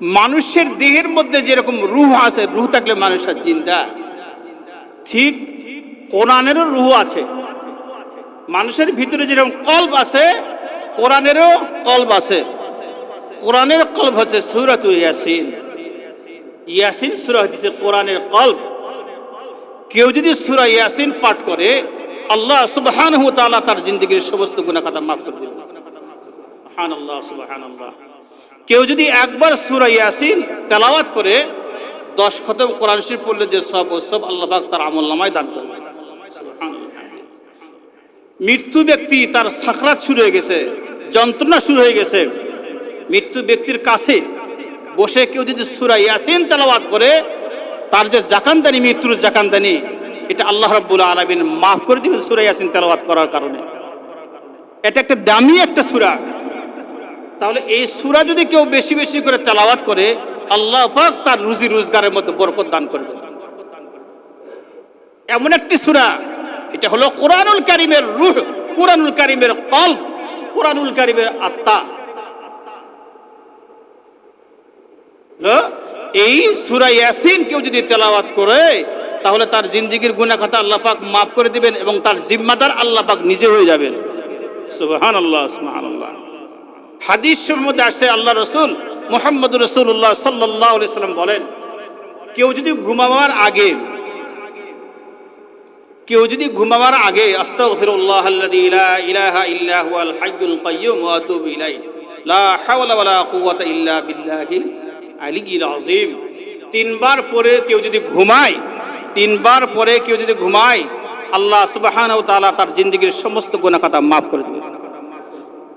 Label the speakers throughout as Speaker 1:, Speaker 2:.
Speaker 1: মানুষের দেহের মধ্যে যেরকম রূহ আছে, রূহ থাকলে মানুষের জিন্দা, ঠিক কোরআনেরও রূহ আছে। মানুষের ভিতরে যেরকম কলব আছে, কোরআনেরও কলব আছে। কোরআনের কলব হচ্ছে সূরাতুল ইয়াসিন। ইয়াসিন সূরা হচ্ছে কোরআনের কলব। কেউ যদি সূরা ইয়াসিন পাঠ করে, আল্লাহ সুবহানাহু ওয়া তাআলা তার জিন্দেগীর সমস্ত গুনাহ খাতা মাফ করে দিবেন। সুবহানাল্লাহ, সুবহানাল্লাহ। কেউ যদি একবার সূরা ইয়াসিন তেলাওয়াত করে 10 খতম কোরআন শরীফ পড়লে যে সব, ও সব আল্লাহ পাক তার আমলনামায় দান করবেন। সুবহানাল্লাহ। মৃত্যু ব্যক্তি, তার সাকরাত শুরু হয়ে গেছে, যন্ত্রণা শুরু হয়ে গেছে, মৃত্যু ব্যক্তির কাছে বসে কেউ যদি সূরা ইয়াসিন তেলাওয়াত করে, তার যে জাকানদানি, মৃত্যুর জাকানদানি, এটা আল্লাহ রাব্বুল আলামিন মাফ করে দিবেন সূরা ইয়াসিন তেলাওয়াত করার কারণে। এটা একটা দামি একটা সূরা। তাহলে এই সূরা যদি কেউ বেশি বেশি করে তেলাওয়াত করে, আল্লাহ পাক তার রুজি রোজগারের মধ্যে বরকত দান করবেন। এমন একটি সূরা, এটা হলো কোরআনুল কারীমের রূহ, কোরআনুল কারীমের কলব, কোরআনুল কারীমের আত্মা। এই সূরা ইয়াসিন কেউ যদি তেলাওয়াত করে, তাহলে তার জিন্দেগীর গুনাহ খাতা আল্লাহ পাক মাফ করে দিবেন এবং তার জিম্মাদার আল্লাহ পাক নিজে হয়ে যাবেন। সুবহানাল্লাহ, সুবহানাল্লাহ। হাদিসের মধ্যে আসছে, আল্লাহ রাসূল মুহাম্মদুর রাসূলুল্লাহ সাল্লাল্লাহু আলাইহি সাল্লাম বলেন, কেউ যদি ঘুমাবার আগে আস্তাগফিরুল্লাহাল্লাযী লা ইলাহা ইল্লা হুয়াল হাইয়ুল কাইয়্যুম ওয়া আতুবু ইলাইহি লা হাওলা ওয়ালা কুওয়াতা ইল্লা বিল্লাহিল আলিয়্যিল আযীম, তিনবার পরে কেউ যদি ঘুমায়, আল্লাহ সুবহানাহু ওয়া তাআলা তার জিন্দেগীর সমস্ত গুনাহ খাতা মাফ করে দিবেন।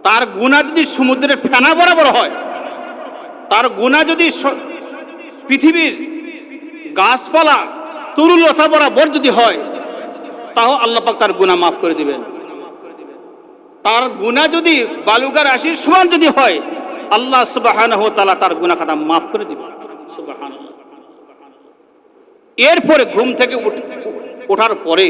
Speaker 1: তার গুনাহ যদি সমুদ্রের ফেনা বরাবর হয়, তার গুনাহ যদি পৃথিবীর গাছপালা তরুলতা বরাবর যদি হয়, তাও আল্লাহ পাক তার গুনাহ মাফ করে দিবেন। তার গুনাহ যদি বালুকা রাশির সমান যদি হয়, আল্লাহ সুবহানাহু ওয়া তাআলা তার গুনাহ খাতা মাফ করে দিবেন। সুবহানাল্লাহ। এরপরে ঘুম থেকে ওঠার পরে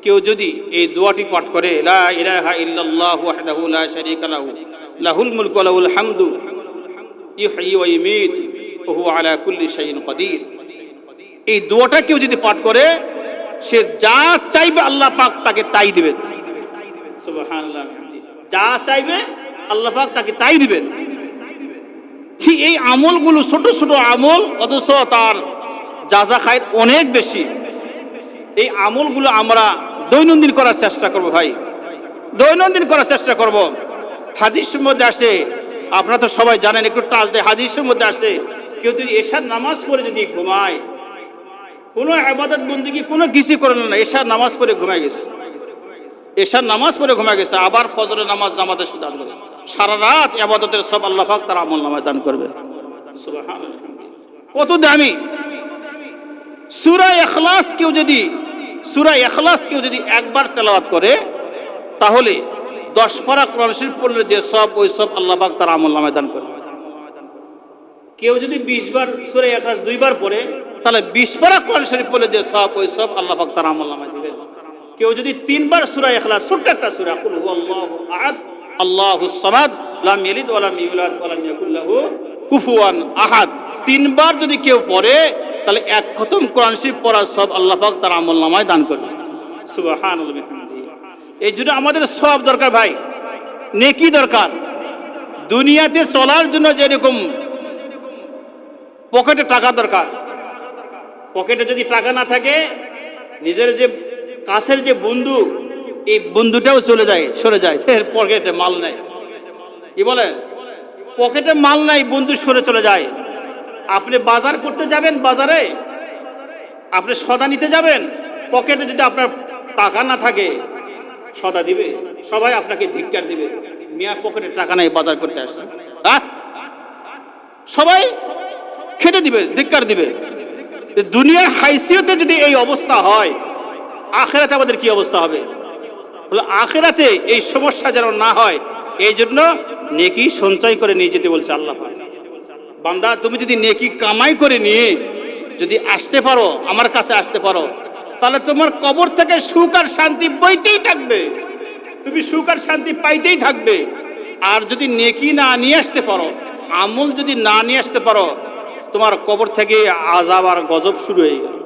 Speaker 1: কেউ যদি এই দোয়াটি পাঠ করে, লা ইলাহা ইল্লাল্লাহু ওয়াহদাহু লা শারীকা লাহু লাহুল মুলকু ওয়া লাহুল হামদু ইউহয়ি ওয়া ইউমীত ওয়া হুয়া আলা কুল্লি শাইইন কাদির, এই দোয়াটা কেউ যদি পাঠ করে, সে যা চাইবে আল্লাহ পাক তাকে তাই দিবেন। সুবহানাল্লাহ। যা চাইবে আল্লাহ পাক তাকে তাই দিবেন। ঠিক এই আমলগুলো ছোট ছোট আমল, অথচ তার জাযা খায়ের অনেক বেশি। এই আমলগুলো আমরা দৈনন্দিন করার চেষ্টা করব ভাই, দৈনন্দিন করার চেষ্টা করব। হাদিসের মধ্যে আসে, আপনারা তো সবাই জানেন, একটু টাচ দেয়। হাদিসের মধ্যে আসে, কেউ যদি এশার নামাজ পড়ে যদি ঘুমায়, কোনো ইবাদত বন্দেগী কোনো কিছু করে না, এশার নামাজ পড়ে ঘুমায় গেছে, এশার নামাজ পড়ে ঘুমায় গেছে, আবার ফজরের নামাজ জামাতের সাথে আদায় করে, সারা রাত ইবাদতের সব আল্লাহ পাক তার আমলনামায় দান করবে। সুবহানাল্লাহ। কত দামি সূরা ইখলাস! সূরা ইখলাস কেউ যদি একবার তেলাওয়াত করে, তাহলে 10 পারা কোরআন শরীফ পড়লে যে সব, ওই সব আল্লাহ পাক তার আমলনামায় দান করবে। কেউ যদি 20 বার সূরা ইখলাস 2 বার পড়ে, তাহলে 20 পারা কোরআন শরীফ পড়লে যে সব, ওই সব আল্লাহ পাক তার আমলনামায় দিবেন। কেউ যদি 3 বার সূরা ইখলাস, ছোট্ট একটা সূরা, কুল হুয়াল্লাহু আহাদ আল্লাহুস সামাদ লাম ইয়ালিদ ওয়া লাম ইউলাদ ওয়া লাম ইয়াকুল লাহু কুফুয়ান আহাদ, 3 বার যদি কেউ পড়ে, তাহলে 1 খতম কোরআন শরীফ পড়ার সব আল্লাহ পাক তার আমলনামায় দান করবে। সুবহানাল্লাহ। এই জন্য আমাদের সওয়াব দরকার ভাই, নেকি দরকার। দুনিয়াতে চলার জন্য যেরকম পকেটে টাকা দরকার, পকেটে যদি টাকা না থাকে, নিজের যে কাছের যে বন্ধু, এই বন্ধুটাও চলে যায়, সরে যায়, পকেটে মাল নাই। কি বলে? পকেটে মাল নাই, বন্ধু সরে চলে যায়। আপনি বাজার করতে যাবেন, বাজারে আপনি সদা নিতে যাবেন, পকেটে যদি আপনার টাকা না থাকে, সদা দিবে? সবাই আপনাকে ধিক্কার দিবে, মিয়া পকেটে টাকা নাই, বাজার করতে আসছে। সবাই খেতে দিবে, ধিক্কার দিবে। দুনিয়ার হাইসিয়তে যদি এই অবস্থা হয়, আখিরাতে আমাদের কি অবস্থা হবে? আখিরাতে এই সমস্যা যেন না হয়, এই জন্য নেকি সঞ্চয় করে নিয়ে যেতে বলছে আল্লাহ পাক। বান্দা, তুমি যদি নেকি কামাই করে নিয়ে যদি আসতে পারো, আমার কাছে আসতে পারো, তাহলে তোমার কবর থেকে সুখ আর শান্তি বইতেই থাকবে, তুমি সুখ আর শান্তি পাইতেই থাকবে। আর যদি নেকি না নিয়ে আসতে পারো, আমল যদি না নিয়ে আসতে পারো, তোমার কবর থেকে আযাব আর গজব শুরু হয়ে গেল।